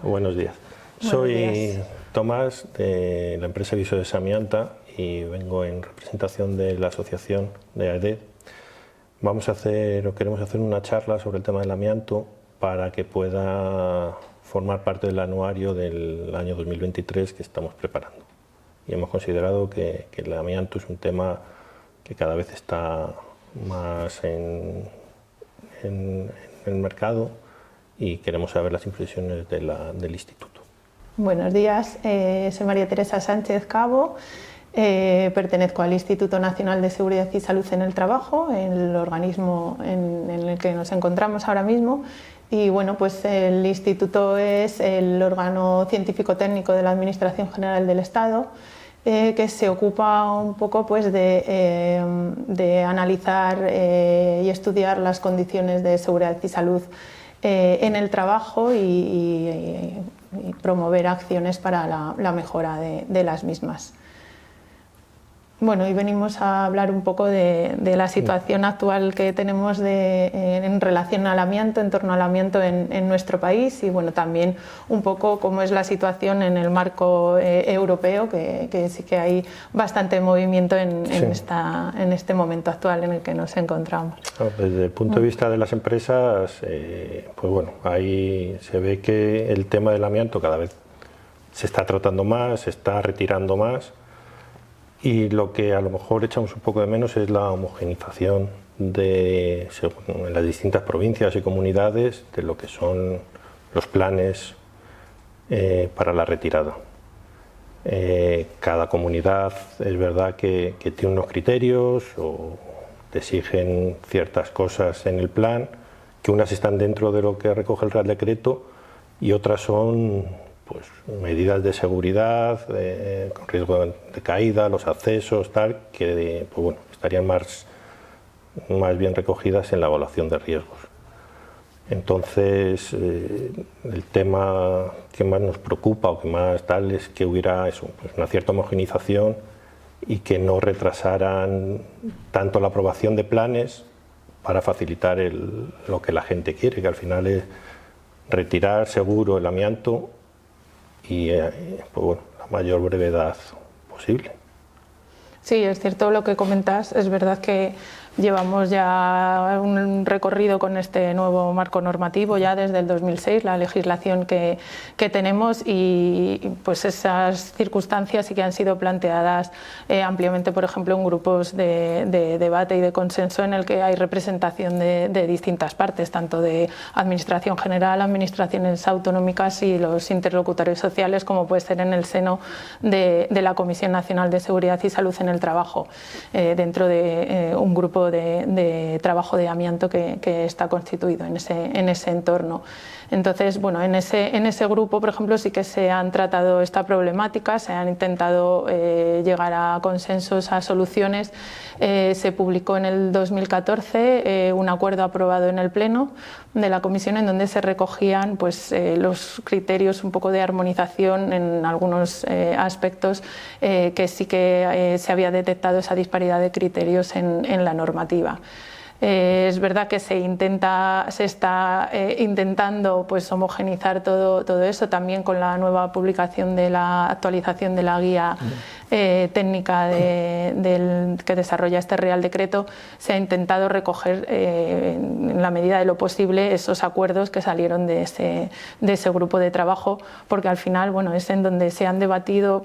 Buenos días. Soy Tomás de la empresa Viso Samianta y vengo en representación de la asociación de AEDED. Queremos hacer una charla sobre el tema del amianto para que pueda formar parte del anuario del año 2023 que estamos preparando. Y hemos considerado que el amianto es un tema que cada vez está más en el mercado y queremos saber las impresiones del instituto. Buenos días, soy María Teresa Sánchez Cabo, pertenezco al Instituto Nacional de Seguridad y Salud en el Trabajo, el organismo en el que nos encontramos ahora mismo. Y bueno, pues el instituto es el órgano científico-técnico de la Administración General del Estado, que se ocupa un poco pues de analizar y estudiar las condiciones de seguridad y salud en el trabajo y promover acciones para la mejora de las mismas. Bueno, y venimos a hablar un poco de la situación actual que tenemos en relación al amianto, en torno al amianto en nuestro país, y bueno, también un poco cómo es la situación en el marco europeo, que sí que hay bastante movimiento en este momento actual en el que nos encontramos. Desde el punto de vista de las empresas, pues bueno, ahí se ve que el tema del amianto cada vez se está tratando más, se está retirando más. Y lo que a lo mejor echamos un poco de menos es la homogenización en las distintas provincias y comunidades de lo que son los planes para la retirada. Cada comunidad es verdad que tiene unos criterios o te exigen ciertas cosas en el plan, que unas están dentro de lo que recoge el Real Decreto y otras son pues medidas de seguridad, con riesgo de caída, los accesos, tal, que pues bueno, estarían más bien recogidas en la evaluación de riesgos. Entonces, el tema que más nos preocupa o que más tal es que hubiera eso, pues una cierta homogenización y que no retrasaran tanto la aprobación de planes para facilitar lo que la gente quiere, que al final es retirar seguro el amianto y pues bueno, la mayor brevedad posible. Sí, es cierto lo que comentas, es verdad que llevamos ya un recorrido con este nuevo marco normativo ya desde el 2006, la legislación que tenemos, y pues esas circunstancias sí que han sido planteadas ampliamente, por ejemplo, en grupos de debate y de consenso en el que hay representación de distintas partes, tanto de Administración General, administraciones autonómicas y los interlocutores sociales, como puede ser en el seno de la Comisión Nacional de Seguridad y Salud en el Trabajo, dentro de un grupo de trabajo de amianto que está constituido en ese entorno. Entonces, bueno, en ese grupo, por ejemplo, sí que se han tratado esta problemática, se han intentado llegar a consensos, a soluciones. Se publicó en el 2014 un acuerdo aprobado en el Pleno de la Comisión en donde se recogían pues, los criterios un poco de armonización en algunos aspectos que sí que se había detectado esa disparidad de criterios en la normativa. Es verdad que se está intentando pues, homogeneizar todo eso, también con la nueva publicación de la actualización de la guía técnica que desarrolla este Real Decreto. Se ha intentado recoger en la medida de lo posible esos acuerdos que salieron de ese grupo de trabajo, porque al final bueno, es en donde se han debatido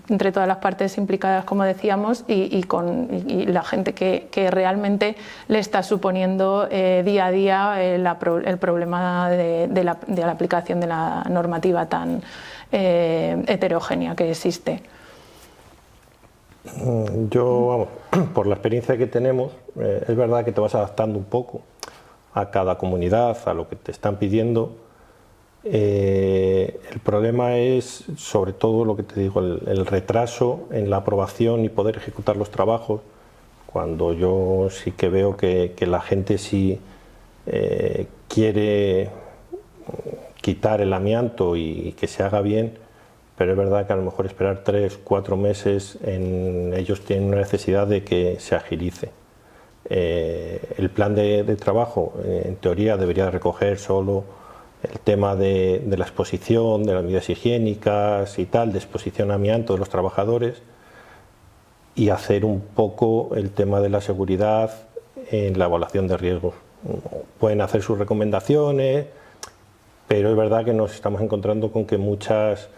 entre todas las partes implicadas, como decíamos, y la gente que realmente le está suponiendo día a día el problema de la aplicación de la normativa tan heterogénea que existe. Yo, vamos, por la experiencia que tenemos, es verdad que te vas adaptando un poco a cada comunidad, a lo que te están pidiendo. El problema es, sobre todo, lo que te digo, el retraso en la aprobación y poder ejecutar los trabajos, cuando yo sí que veo que la gente sí quiere quitar el amianto y que se haga bien, pero es verdad que a lo mejor esperar 3 o 4 meses, ellos tienen una necesidad de que se agilice. El plan de trabajo, en teoría, debería recoger solo el tema de la exposición, de las medidas higiénicas y tal, de exposición a amianto de los trabajadores, y hacer un poco el tema de la seguridad en la evaluación de riesgos. Pueden hacer sus recomendaciones, pero es verdad que nos estamos encontrando con que muchas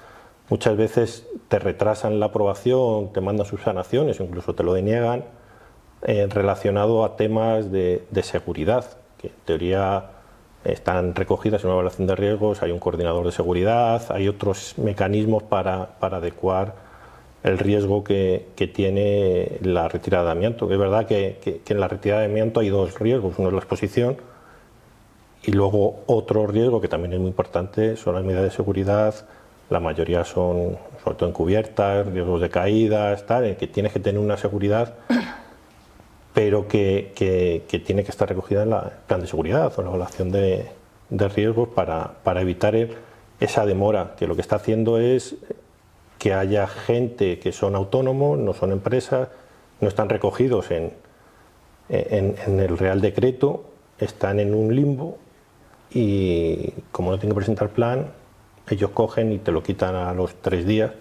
veces te retrasan la aprobación, te mandan subsanaciones, incluso te lo deniegan, relacionado a temas de seguridad, que en teoría están recogidas en una evaluación de riesgos, hay un coordinador de seguridad, hay otros mecanismos para adecuar el riesgo que tiene la retirada de amianto. Es verdad que en la retirada de amianto hay dos riesgos, uno es la exposición y luego otro riesgo que también es muy importante son las medidas de seguridad. La mayoría son, sobre todo en cubiertas, riesgos de caídas, tal, en que tienes que tener una seguridad, pero que tiene que estar recogida en el plan de seguridad o en la evaluación de riesgos para evitar esa demora, que lo que está haciendo es que haya gente que son autónomos, no son empresas, no están recogidos en el Real Decreto, están en un limbo y como no tienen que presentar plan, ellos cogen y te lo quitan a los 3 días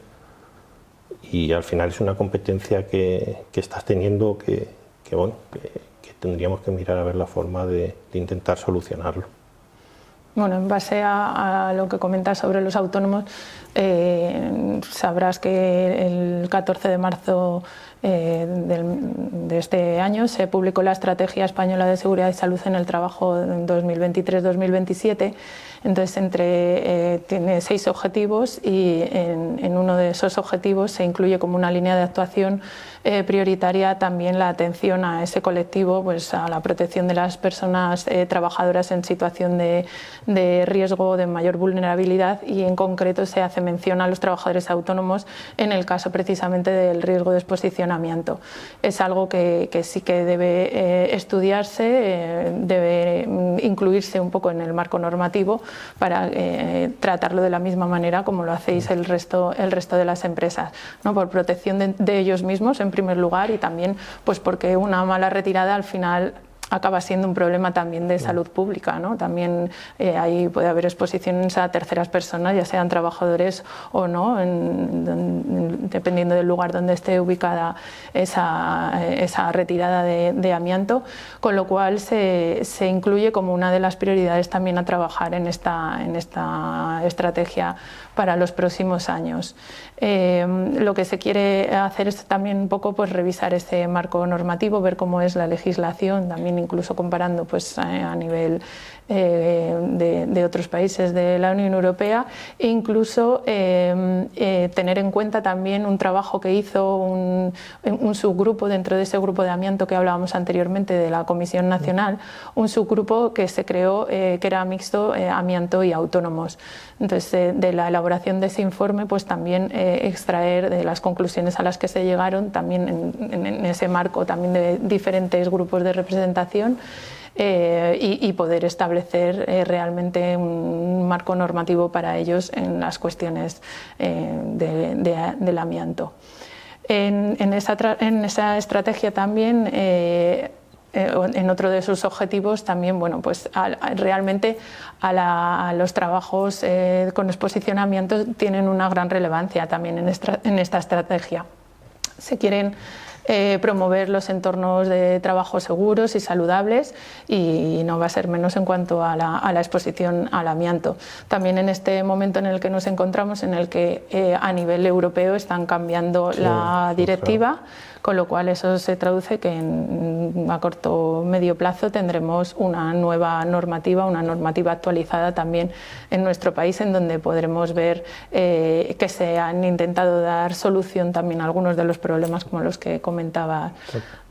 y al final es una competencia que estás teniendo que tendríamos que mirar a ver la forma de intentar solucionarlo. Bueno, en base a lo que comentas sobre los autónomos, sabrás que el 14 de marzo de este año se publicó la Estrategia Española de Seguridad y Salud en el Trabajo 2023-2027. Entonces, tiene 6 objetivos y en uno de esos objetivos se incluye como una línea de actuación prioritaria también la atención a ese colectivo, pues a la protección de las personas trabajadoras en situación de riesgo, de mayor vulnerabilidad, y en concreto se hace mención a los trabajadores autónomos en el caso precisamente del riesgo de exposición a amianto. Es algo que sí que debe estudiarse, debe incluirse un poco en el marco normativo para tratarlo de la misma manera como lo hacéis el resto de las empresas, ¿no? Por protección de ellos mismos en primer lugar, y también pues porque una mala retirada al final acaba siendo un problema también de salud pública, ¿no? También ahí puede haber exposiciones a terceras personas, ya sean trabajadores o no, dependiendo del lugar donde esté ubicada esa retirada de amianto, con lo cual se incluye como una de las prioridades también a trabajar en esta estrategia para los próximos años. Lo que se quiere hacer es también un poco pues revisar ese marco normativo, ver cómo es la legislación, también incluso comparando pues a nivel de otros países de la Unión Europea, e incluso tener en cuenta también un trabajo que hizo un subgrupo dentro de ese grupo de amianto que hablábamos anteriormente de la Comisión Nacional, un subgrupo que se creó que era mixto, amianto y autónomos. Entonces, de la elaboración de ese informe, pues también extraer de las conclusiones a las que se llegaron, también en ese marco también de diferentes grupos de representación, y poder establecer realmente un marco normativo para ellos en las cuestiones del amianto. En esa estrategia también, en otro de sus objetivos también, bueno, pues realmente a los trabajos con exposición a amianto tienen una gran relevancia también en esta estrategia. Se quieren promover los entornos de trabajo seguros y saludables, y no va a ser menos en cuanto a la exposición al amianto. También en este momento en el que nos encontramos, en el que a nivel europeo están cambiando la directiva, con lo cual eso se traduce que a corto o medio plazo tendremos una nueva normativa, una normativa actualizada también en nuestro país, en donde podremos ver que se han intentado dar solución también a algunos de los problemas como los que comentaba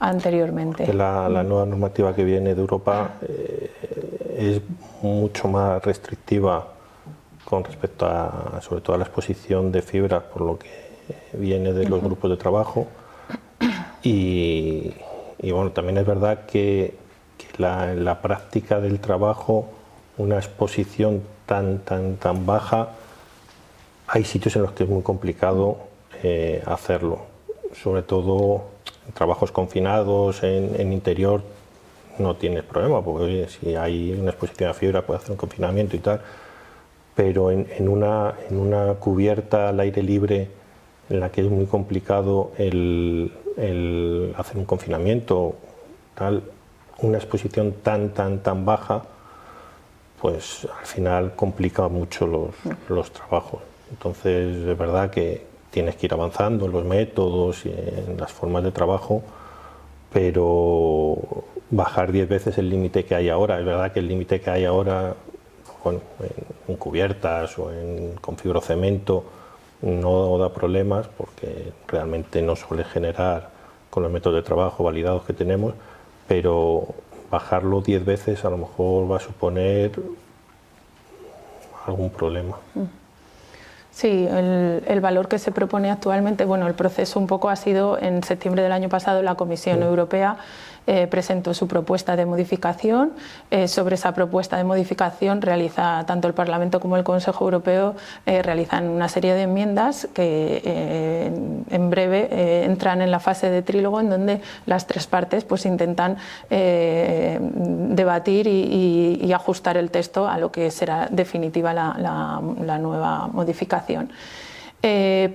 anteriormente. Porque la nueva normativa que viene de Europa es mucho más restrictiva con respecto a, sobre todo, a la exposición de fibras, por lo que viene de los grupos de trabajo. Y bueno, también es verdad que en la práctica del trabajo, una exposición tan baja, hay sitios en los que es muy complicado hacerlo, sobre todo en trabajos confinados, en interior no tienes problema, porque oye, si hay una exposición a fibra puedes hacer un confinamiento y tal, pero en una cubierta al aire libre en la que es muy complicado el hacer un confinamiento, tal, una exposición tan baja, pues al final complica mucho los trabajos. Entonces es verdad que tienes que ir avanzando en los métodos y en las formas de trabajo, pero bajar 10 veces el límite que hay ahora. Es verdad que el límite que hay ahora, bueno, en cubiertas o con fibrocemento no da problemas, porque realmente no suele generar con los métodos de trabajo validados que tenemos, pero bajarlo 10 veces a lo mejor va a suponer algún problema. Sí, el valor que se propone actualmente, bueno, el proceso un poco ha sido, en septiembre del año pasado la Comisión Europea presentó su propuesta de modificación. Sobre esa propuesta de modificación realiza tanto el Parlamento como el Consejo Europeo realizan una serie de enmiendas que en breve entran en la fase de trílogo, en donde las tres partes pues intentan debatir y ajustar el texto a lo que será definitiva la nueva modificación.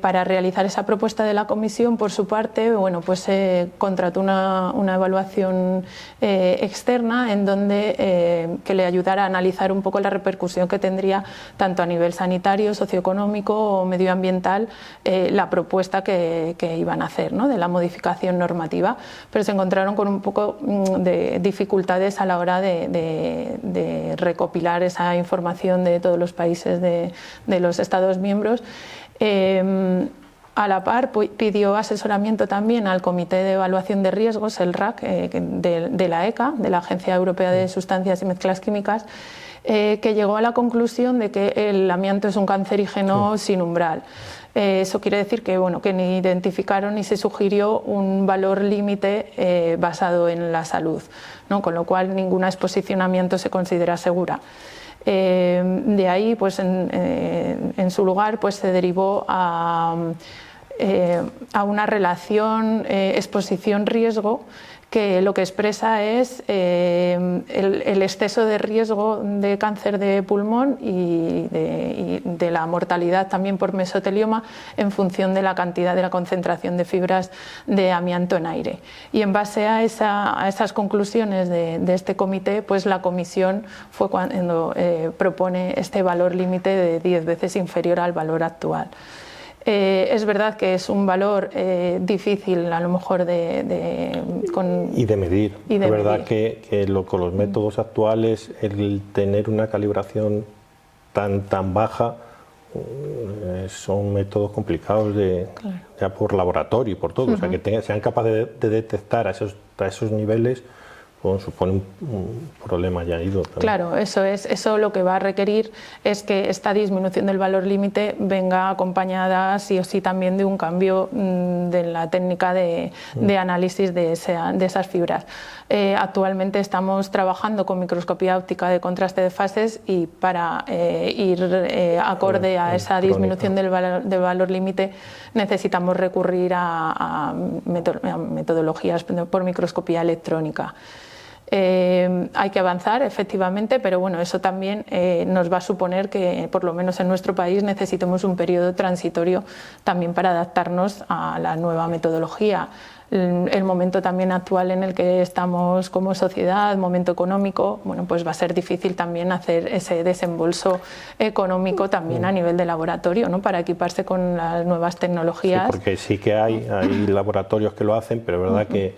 Para realizar esa propuesta de la Comisión, por su parte, bueno, pues contrató una evaluación externa en donde que le ayudara a analizar un poco la repercusión que tendría tanto a nivel sanitario, socioeconómico o medioambiental la propuesta que iban a hacer, ¿no?, de la modificación normativa, pero se encontraron con un poco de dificultades a la hora de recopilar esa información de todos los países de los Estados miembros. A la par pidió asesoramiento también al Comité de Evaluación de Riesgos, el RAC, de la ECA, de la Agencia Europea de Sustancias y Mezclas Químicas, que llegó a la conclusión de que el amianto es un cancerígeno sin umbral. Eso quiere decir que, bueno, que ni identificaron ni se sugirió un valor límite basado en la salud, ¿no?, con lo cual ninguna exposición a amianto se considera segura. De ahí, pues en su lugar, pues se derivó a una relación exposición-riesgo, que lo que expresa es el exceso de riesgo de cáncer de pulmón y de la mortalidad también por mesotelioma en función de la cantidad, de la concentración de fibras de amianto en aire. Y en base a esas conclusiones de este comité, pues la Comisión fue cuando propone este valor límite de 10 veces inferior al valor actual. Es verdad que es un valor difícil a lo mejor y de medir. Es verdad que con los métodos actuales el tener una calibración tan baja son métodos complicados ya por laboratorio y por todo. O sea, que sean capaces de detectar a esos niveles, pues supone un problema añadido también. Claro, eso lo que va a requerir es que esta disminución del valor límite venga acompañada sí o sí también de un cambio de la técnica de análisis de esas fibras. Actualmente estamos trabajando con microscopía óptica de contraste de fases, y para ir acorde a esa disminución del valor límite necesitamos recurrir a metodologías por microscopía electrónica. Hay que avanzar, efectivamente, pero bueno, eso también nos va a suponer que, por lo menos en nuestro país, necesitemos un periodo transitorio también para adaptarnos a la nueva metodología. El momento también actual en el que estamos como sociedad, momento económico, bueno, pues va a ser difícil también hacer ese desembolso económico también a nivel de laboratorio, ¿no?, para equiparse con las nuevas tecnologías. Sí, porque sí que hay laboratorios que lo hacen, pero es verdad que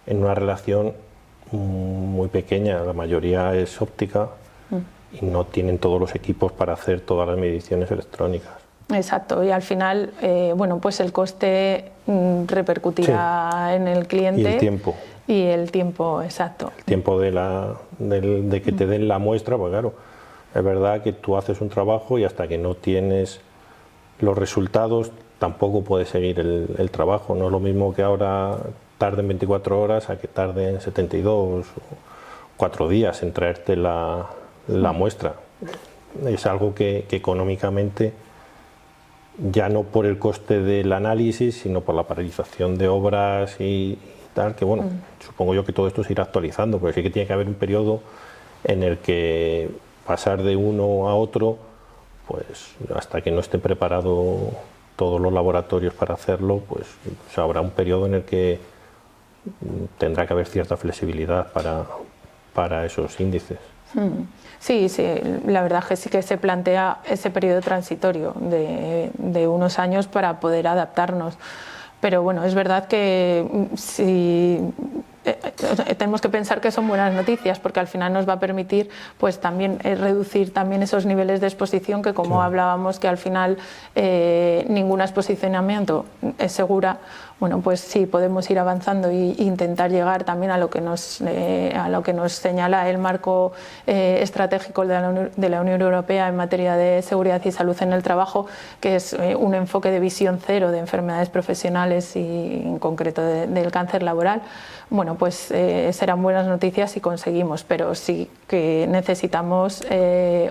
en una relación muy pequeña, la mayoría es óptica y no tienen todos los equipos para hacer todas las mediciones electrónicas. Exacto, y al final, bueno, pues el coste repercutirá en el cliente. Y el tiempo. Y el tiempo, exacto. El tiempo de que te den la muestra, pues claro, es verdad que tú haces un trabajo y hasta que no tienes los resultados tampoco puedes seguir el trabajo. No es lo mismo que ahora tarden 24 horas a que tarden 72 o 4 días en traerte la muestra. Es algo que económicamente, ya no por el coste del análisis, sino por la paralización de obras y tal, que bueno, supongo yo que todo esto se irá actualizando, porque sí que tiene que haber un periodo en el que pasar de uno a otro pues hasta que no esté preparado todos los laboratorios para hacerlo, pues habrá un periodo en el que tendrá que haber cierta flexibilidad para esos índices. Sí, sí, la verdad es que sí que se plantea ese periodo transitorio de unos años para poder adaptarnos. Pero bueno, es verdad que tenemos que pensar que son buenas noticias, porque al final nos va a permitir pues también reducir también esos niveles de exposición que, como hablábamos, que al final ningún exposicionamiento es segura. Bueno, pues sí, podemos ir avanzando e intentar llegar también a lo que nos señala el marco estratégico de la Unión Europea en materia de seguridad y salud en el trabajo, que es un enfoque de visión cero de enfermedades profesionales y en concreto del cáncer laboral. Bueno, pues serán buenas noticias si conseguimos, pero sí que necesitamos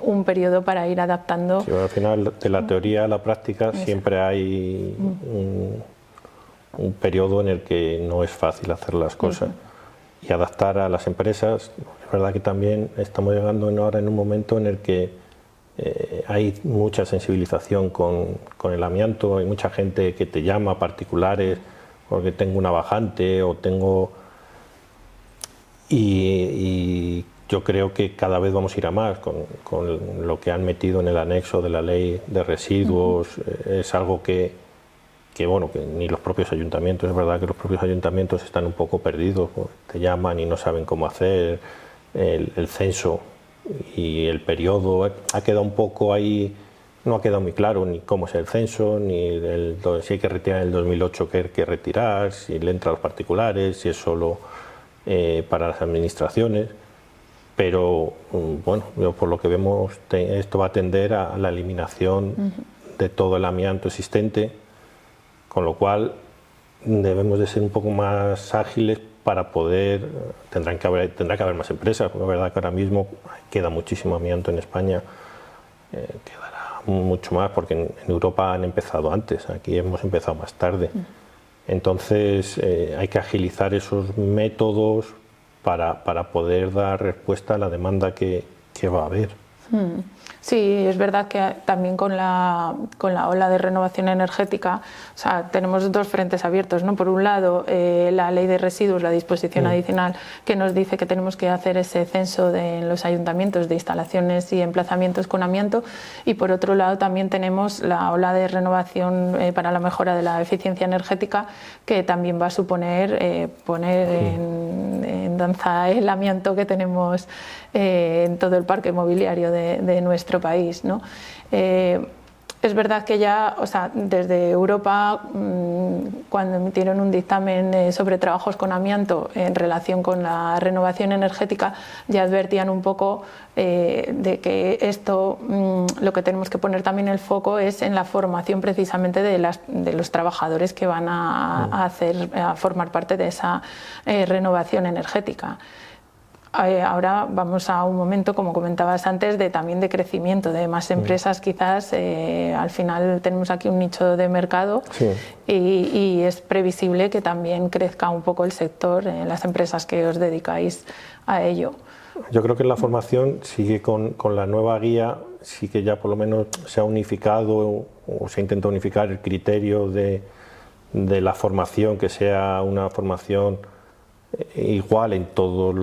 un periodo para ir adaptando. Sí, bueno, al final, de la teoría a la práctica siempre hay un periodo en el que no es fácil hacer las cosas y adaptar a las empresas. Es verdad que también estamos llegando ahora en un momento en el que hay mucha sensibilización con el amianto, hay mucha gente que te llama, particulares, porque tengo una bajante o tengo... Y yo creo que cada vez vamos a ir a más con lo que han metido en el anexo de la ley de residuos. Es algo que ni los propios ayuntamientos, es verdad que los propios ayuntamientos están un poco perdidos, te llaman y no saben cómo hacer el censo y el periodo. Ha quedado un poco ahí, no ha quedado muy claro ni cómo es el censo, ni si hay que retirar el 2008 que hay que retirar, si le entra a los particulares, si es solo para las administraciones. Pero bueno, por lo que vemos esto va a tender a la eliminación de todo el amianto existente, con lo cual debemos de ser un poco más ágiles para poder, tendrá que haber más empresas. La verdad que ahora mismo queda muchísimo amianto en España, quedará mucho más porque en Europa han empezado antes, aquí hemos empezado más tarde. Entonces hay que agilizar esos métodos para poder dar respuesta a la demanda que va a haber. Sí, es verdad que también con la ola de renovación energética, o sea, tenemos dos frentes abiertos, ¿no? Por un lado, la ley de residuos, la disposición adicional que nos dice que tenemos que hacer ese censo en los ayuntamientos de instalaciones y emplazamientos con amianto, y por otro lado también tenemos la ola de renovación para la mejora de la eficiencia energética, que también va a suponer poner en danza el amianto que tenemos en todo el parque mobiliario de nuestro país, ¿no? Es verdad que ya, o sea, desde Europa, cuando emitieron un dictamen sobre trabajos con amianto en relación con la renovación energética, ya advertían un poco de que esto, lo que tenemos que poner también el foco es en la formación precisamente de los trabajadores que van a formar parte de esa renovación energética. Ahora vamos a un momento, como comentabas antes, también de crecimiento, de más empresas quizás. Al final tenemos aquí un nicho de mercado y es previsible que también crezca un poco el sector, las empresas que os dedicáis a ello. Yo creo que en la formación sigue con la nueva guía, sí que ya por lo menos se ha unificado o se intenta unificar el criterio de la formación, que sea una formación igual en todos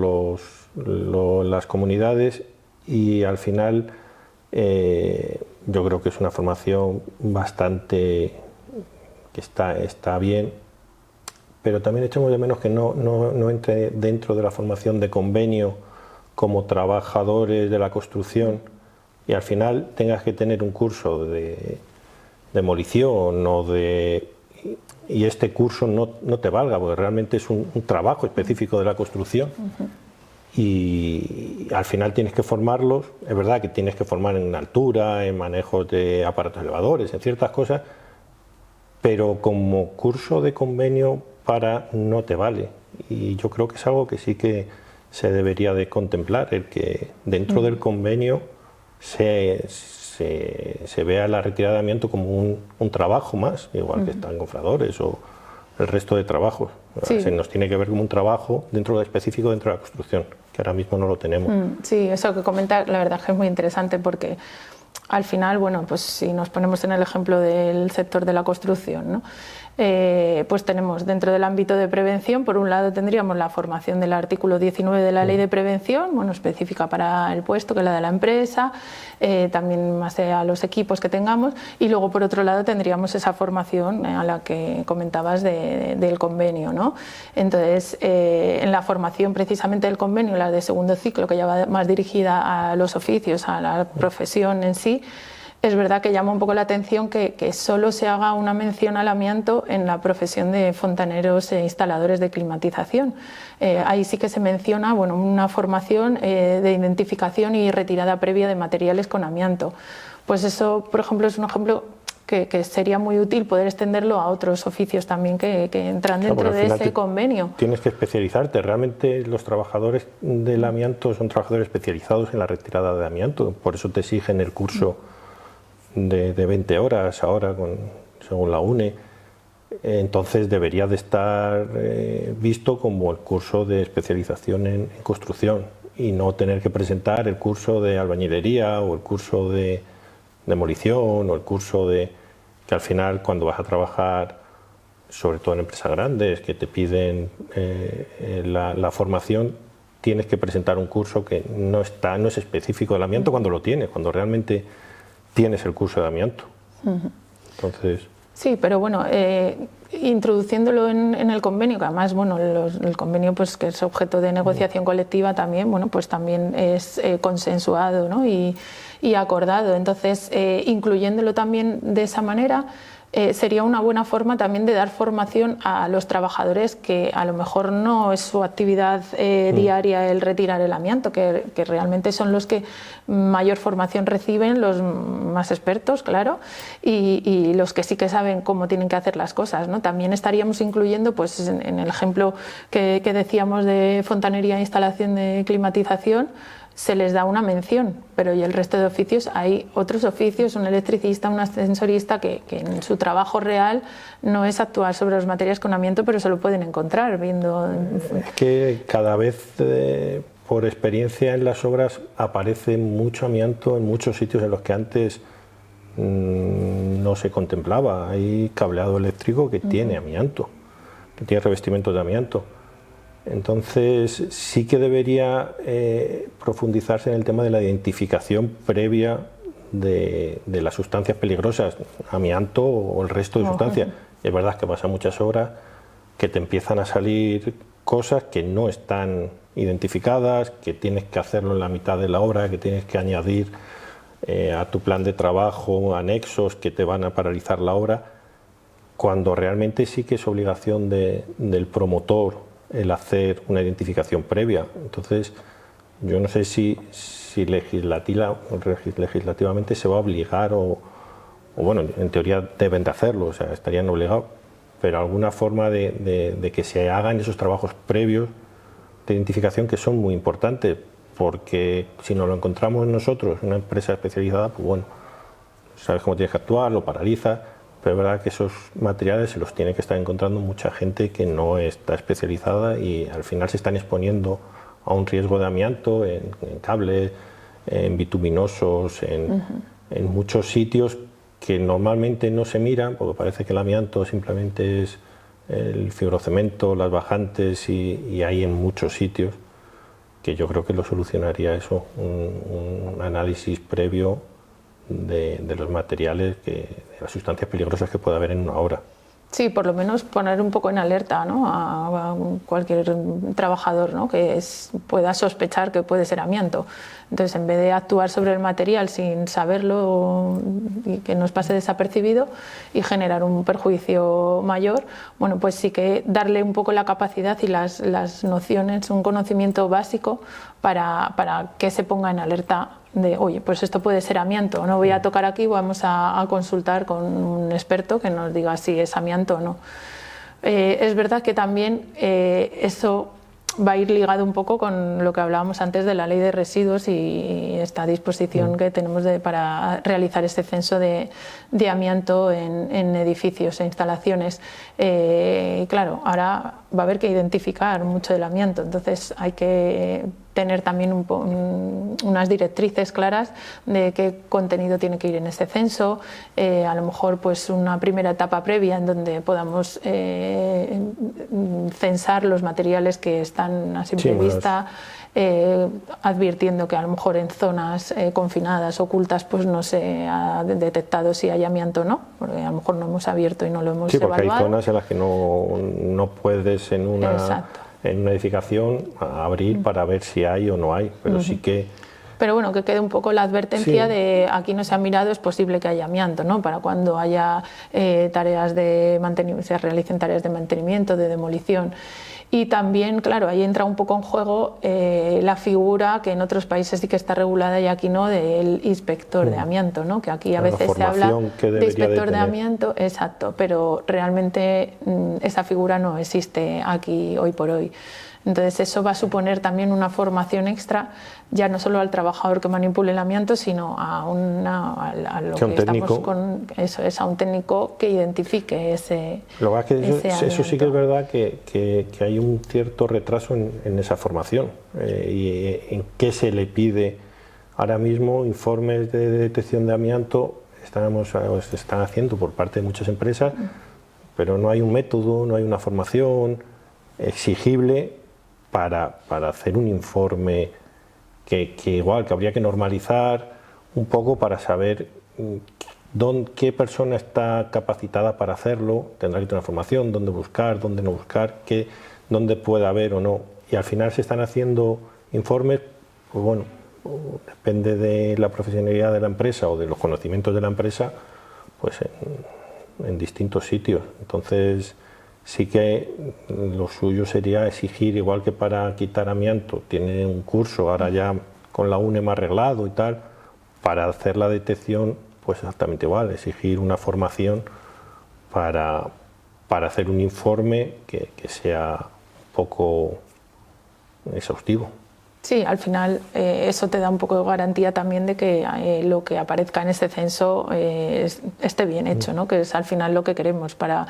las comunidades, y al final yo creo que es una formación bastante que está bien, pero también echamos de menos que no entre dentro de la formación de convenio como trabajadores de la construcción y al final tengas que tener un curso de demolición y este curso no te valga, porque realmente es un trabajo específico de la construcción. Y al final tienes que formarlos. Es verdad que tienes que formar en altura, en manejos de aparatos elevadores, en ciertas cosas, pero como curso de convenio no te vale. Y yo creo que es algo que sí que se debería de contemplar, el que dentro del convenio se vea la retirada de amianto como un trabajo más, igual que están cofradores o el resto de trabajos. Se nos tiene que ver como un trabajo específico dentro de la construcción, que ahora mismo no lo tenemos. Sí, eso que comentas, la verdad es que es muy interesante porque al final, bueno, pues si nos ponemos en el ejemplo del sector de la construcción, ¿no? Pues tenemos dentro del ámbito de prevención, por un lado tendríamos la formación del artículo 19 de la Ley de Prevención, bueno, específica para el puesto, que es la de la empresa, también más a los equipos que tengamos, y luego por otro lado tendríamos esa formación a la que comentabas del convenio, ¿no? Entonces, en la formación precisamente del convenio, la de segundo ciclo, que ya va más dirigida a los oficios, a la profesión en sí, es verdad que llama un poco la atención que solo se haga una mención al amianto en la profesión de fontaneros e instaladores de climatización. Ahí sí que se menciona, bueno, una formación de identificación y retirada previa de materiales con amianto. Pues eso, por ejemplo, es un ejemplo que sería muy útil poder extenderlo a otros oficios también que entran dentro de ese convenio. Tienes que especializarte. Realmente los trabajadores del amianto son trabajadores especializados en la retirada de amianto. Por eso te exigen el curso de 20 horas ahora, según la UNE. Entonces debería de estar visto como el curso de especialización en construcción y no tener que presentar el curso de albañilería o el curso de demolición o el curso que al final, cuando vas a trabajar, sobre todo en empresas grandes que te piden la formación, tienes que presentar un curso que no es específico del amianto cuando lo tienes, cuando realmente tienes el curso de amianto. Entonces... Sí, pero bueno, introduciéndolo en el convenio, que además, bueno, el convenio, pues que es objeto de negociación colectiva también, bueno, pues también es consensuado, ¿no? y acordado. Entonces, incluyéndolo también de esa manera, sería una buena forma también de dar formación a los trabajadores que a lo mejor no es su actividad diaria el retirar el amianto, que realmente son los que mayor formación reciben, los más expertos, claro, y los que sí que saben cómo tienen que hacer las cosas, ¿no? También estaríamos incluyendo, pues en el ejemplo que decíamos de fontanería e instalación de climatización, se les da una mención, pero y el resto de oficios, hay otros oficios, un electricista, un ascensorista, que en su trabajo real no es actuar sobre los materiales con amianto, pero se lo pueden encontrar viendo... Es que cada vez, por experiencia en las obras, aparece mucho amianto en muchos sitios en los que antes no se contemplaba. Hay cableado eléctrico que tiene amianto, que tiene revestimientos de amianto. Entonces sí que debería profundizarse en el tema de la identificación previa de las sustancias peligrosas, amianto o el resto de sustancias. Es verdad que pasa muchas horas que te empiezan a salir cosas que no están identificadas, que tienes que hacerlo en la mitad de la obra, que tienes que añadir a tu plan de trabajo anexos que te van a paralizar la obra, cuando realmente sí que es obligación del promotor el hacer una identificación previa. Entonces, yo no sé si legislativamente se va a obligar o bueno, en teoría deben de hacerlo, o sea, estarían obligados, pero alguna forma de que se hagan esos trabajos previos de identificación que son muy importantes, porque si nos lo encontramos nosotros, una empresa especializada, pues bueno, sabes cómo tienes que actuar, lo paralizas. Pero es verdad que esos materiales se los tiene que estar encontrando mucha gente que no está especializada y al final se están exponiendo a un riesgo de amianto en cables, en bituminosos, en muchos sitios que normalmente no se miran, porque parece que el amianto simplemente es el fibrocemento, las bajantes y hay en muchos sitios que yo creo que lo solucionaría eso, un análisis previo de los materiales, de las sustancias peligrosas que puede haber en una obra. Sí, por lo menos poner un poco en alerta, ¿no?, a cualquier trabajador, ¿no?, que pueda sospechar que puede ser amianto. Entonces, en vez de actuar sobre el material sin saberlo y que nos pase desapercibido y generar un perjuicio mayor, bueno, pues sí que darle un poco la capacidad y las nociones, un conocimiento básico para que se ponga en alerta de, oye, pues esto puede ser amianto, no voy a tocar aquí, vamos a consultar con un experto que nos diga si es amianto o no. Es verdad que también eso va a ir ligado un poco con lo que hablábamos antes de la ley de residuos y esta disposición que tenemos para realizar este censo de amianto en edificios e instalaciones. Claro, ahora va a haber que identificar mucho del amianto, entonces hay que tener también unas directrices claras de qué contenido tiene que ir en ese censo, a lo mejor pues una primera etapa previa en donde podamos censar los materiales que están a simple vista, advirtiendo que a lo mejor en zonas confinadas, ocultas, pues no se ha detectado si hay amianto o no, porque a lo mejor no hemos abierto y no lo hemos evaluado. Sí, porque hay zonas en las que no puedes en una edificación abrir para ver si hay o no hay, pero sí que... Pero bueno, que quede un poco la advertencia de aquí no se ha mirado, es posible que haya amianto, ¿no? Para cuando haya tareas de mantenimiento, se realicen tareas de mantenimiento, de demolición. Y también, claro, ahí entra un poco en juego la figura que en otros países sí que está regulada y aquí no, del inspector de amianto, ¿no? Que aquí a veces se habla de inspector de amianto, exacto, pero realmente esa figura no existe aquí hoy por hoy. Entonces eso va a suponer también una formación extra, ya no solo al trabajador que manipule el amianto, sino a lo que estamos con eso, es a un técnico que identifique ese. Lo que pasa es que eso sí que es verdad que hay un cierto retraso en esa formación y en qué se le pide ahora mismo. Informes de detección de amianto se están haciendo por parte de muchas empresas, pero no hay un método, no hay una formación exigible para hacer un informe que igual que habría que normalizar un poco para saber qué persona está capacitada para hacerlo, tendrá que tener una formación, dónde buscar, dónde no buscar, dónde puede haber o no. Y al final se están haciendo informes, pues bueno, depende de la profesionalidad de la empresa o de los conocimientos de la empresa, pues en distintos sitios. Entonces sí que lo suyo sería exigir, igual que para quitar amianto tiene un curso, ahora ya con la UNEM arreglado y tal, para hacer la detección pues exactamente igual, exigir una formación para hacer un informe que sea un poco exhaustivo. Sí, al final eso te da un poco de garantía también de que lo que aparezca en ese censo esté bien hecho, ¿no? Que es al final lo que queremos para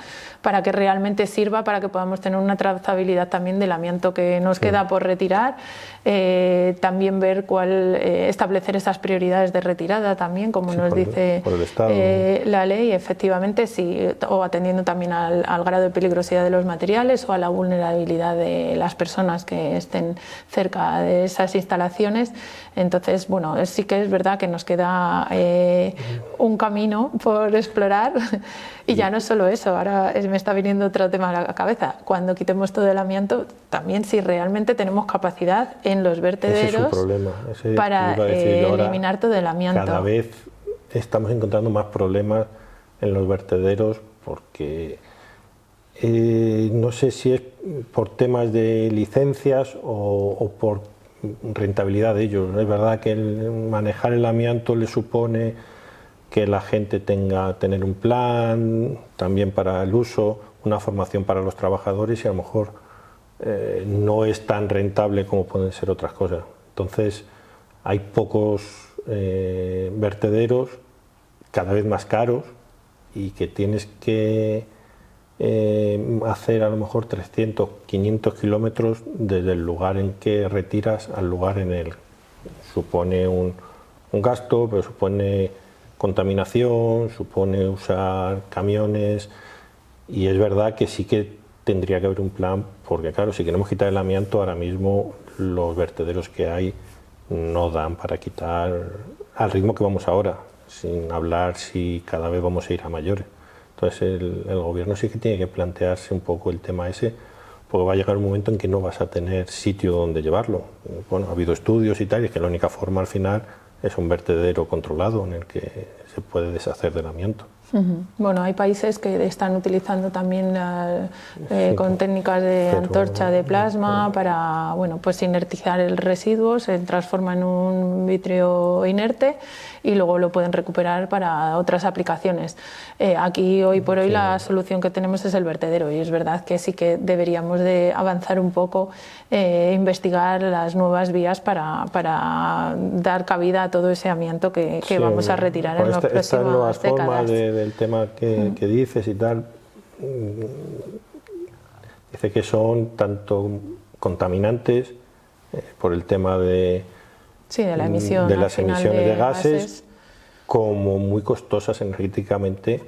que realmente sirva, para que podamos tener una trazabilidad también del amianto que nos queda por retirar, también ver establecer esas prioridades de retirada también, como nos dice la ley, efectivamente, sí, o atendiendo también al grado de peligrosidad de los materiales o a la vulnerabilidad de las personas que estén cerca de esas instalaciones. Entonces, bueno, sí que es verdad que nos queda un camino por explorar y ya no es solo eso, ahora me está viniendo otro tema a la cabeza. Cuando quitemos todo el amianto, también si realmente tenemos capacidad en los vertederos. Ese es su problema. Para eliminar todo el amianto. Cada vez estamos encontrando más problemas en los vertederos porque no sé si es por temas de licencias o por rentabilidad de ellos. Es verdad que manejar el amianto le supone que la gente tener un plan también para el uso, una formación para los trabajadores y a lo mejor no es tan rentable como pueden ser otras cosas. Entonces hay pocos vertederos, cada vez más caros, y que tienes que hacer a lo mejor 300, 500 kilómetros desde el lugar en que retiras al lugar en el. Supone un gasto, pero supone contaminación, supone usar camiones, y es verdad que sí que tendría que haber un plan, porque claro, si queremos quitar el amianto, ahora mismo los vertederos que hay no dan para quitar al ritmo que vamos ahora, sin hablar si cada vez vamos a ir a mayores. Entonces el gobierno sí que tiene que plantearse un poco el tema ese, porque va a llegar un momento en que no vas a tener sitio donde llevarlo. Bueno, ha habido estudios y tal, y es que la única forma al final es un vertedero controlado en el que se puede deshacer del amianto. Bueno, hay países que están utilizando también con técnicas de antorcha de plasma para, bueno, pues inertizar el residuo, se transforma en un vitrio inerte y luego lo pueden recuperar para otras aplicaciones. Aquí hoy por hoy la solución que tenemos es el vertedero, y es verdad que sí que deberíamos de avanzar un poco, investigar las nuevas vías para dar cabida a todo ese amianto que vamos a retirar en las próximas décadas. Del tema que dices y tal, dice que son tanto contaminantes por el tema de, sí, de la emisión, de las al final, emisiones de gases, como muy costosas energéticamente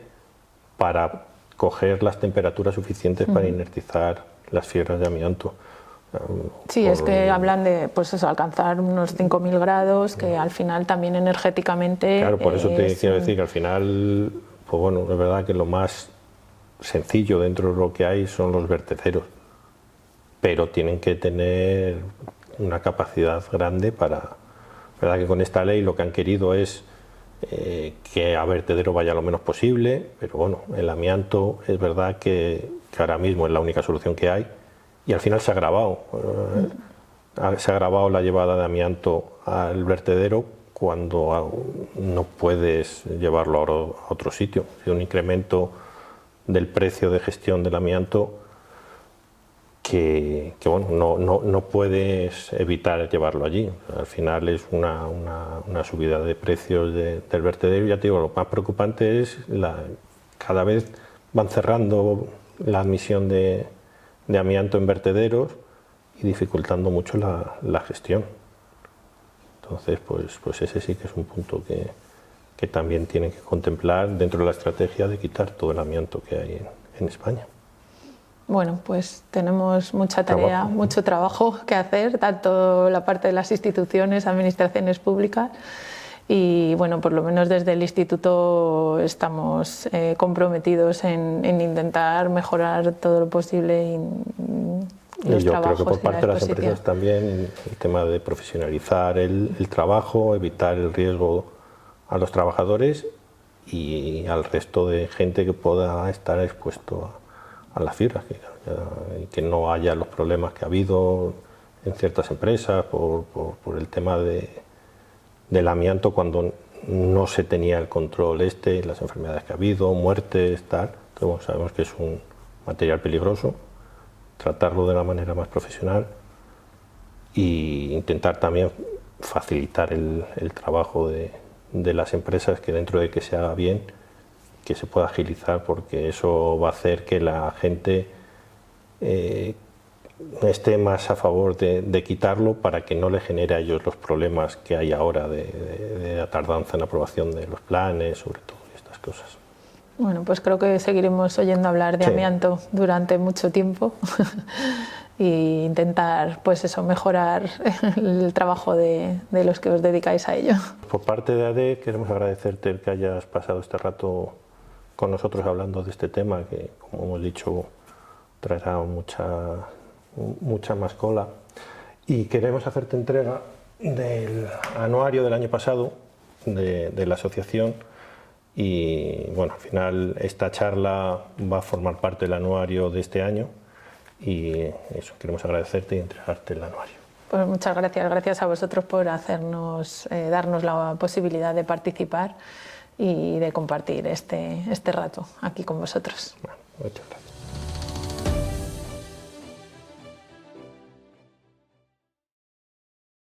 para coger las temperaturas suficientes para inertizar las fibras de amianto. Sí, es que hablan de pues eso, alcanzar unos 5.000 grados, que al final también energéticamente... Claro, por eso te quiero decir que al final, pues bueno, es verdad que lo más sencillo dentro de lo que hay son los vertederos, pero tienen que tener una capacidad grande para... verdad que con esta ley lo que han querido es que a vertedero vaya lo menos posible, pero bueno, el amianto es verdad que ahora mismo es la única solución que hay y al final se ha agravado. Se ha agravado la llevada de amianto al vertedero cuando no puedes llevarlo a otro sitio. Hay un incremento del precio de gestión del amianto que bueno, no puedes evitar llevarlo allí. Al final es una subida de precios del vertedero. Ya te digo, lo más preocupante es cada vez van cerrando la admisión de amianto en vertederos y dificultando mucho la gestión. Entonces, pues ese sí que es un punto que también tienen que contemplar dentro de la estrategia de quitar todo el amianto que hay en España. Bueno, pues tenemos mucha tarea, mucho trabajo que hacer, tanto la parte de las instituciones, administraciones públicas, y bueno, por lo menos desde el Instituto estamos comprometidos en intentar mejorar todo lo posible los yo trabajos. Creo que por parte de las empresas también el tema de profesionalizar el trabajo, evitar el riesgo a los trabajadores y al resto de gente que pueda estar expuesto a las fibras, que no haya los problemas que ha habido en ciertas empresas por el tema del amianto cuando no se tenía el control las enfermedades que ha habido, muertes, tal. Entonces, bueno, sabemos que es un material peligroso, tratarlo de la manera más profesional e intentar también facilitar el trabajo de las empresas, que dentro de que se haga bien, que se pueda agilizar, porque eso va a hacer que la gente esté más a favor de quitarlo para que no le genere a ellos los problemas que hay ahora de la tardanza en la aprobación de los planes, sobre todo, y estas cosas. Bueno, pues creo que seguiremos oyendo hablar de amianto durante mucho tiempo e intentar, pues eso, mejorar el trabajo de los que os dedicáis a ello. Por parte de ADE queremos agradecerte el que hayas pasado este rato con nosotros hablando de este tema, que como hemos dicho traerá mucha más cola, y queremos hacerte entrega del anuario del año pasado de la asociación. Y bueno, al final esta charla va a formar parte del anuario de este año y eso, queremos agradecerte y entregarte el anuario. Pues muchas gracias, gracias a vosotros por hacernos, darnos la posibilidad de participar y de compartir este rato aquí con vosotros. Bueno, muchas gracias.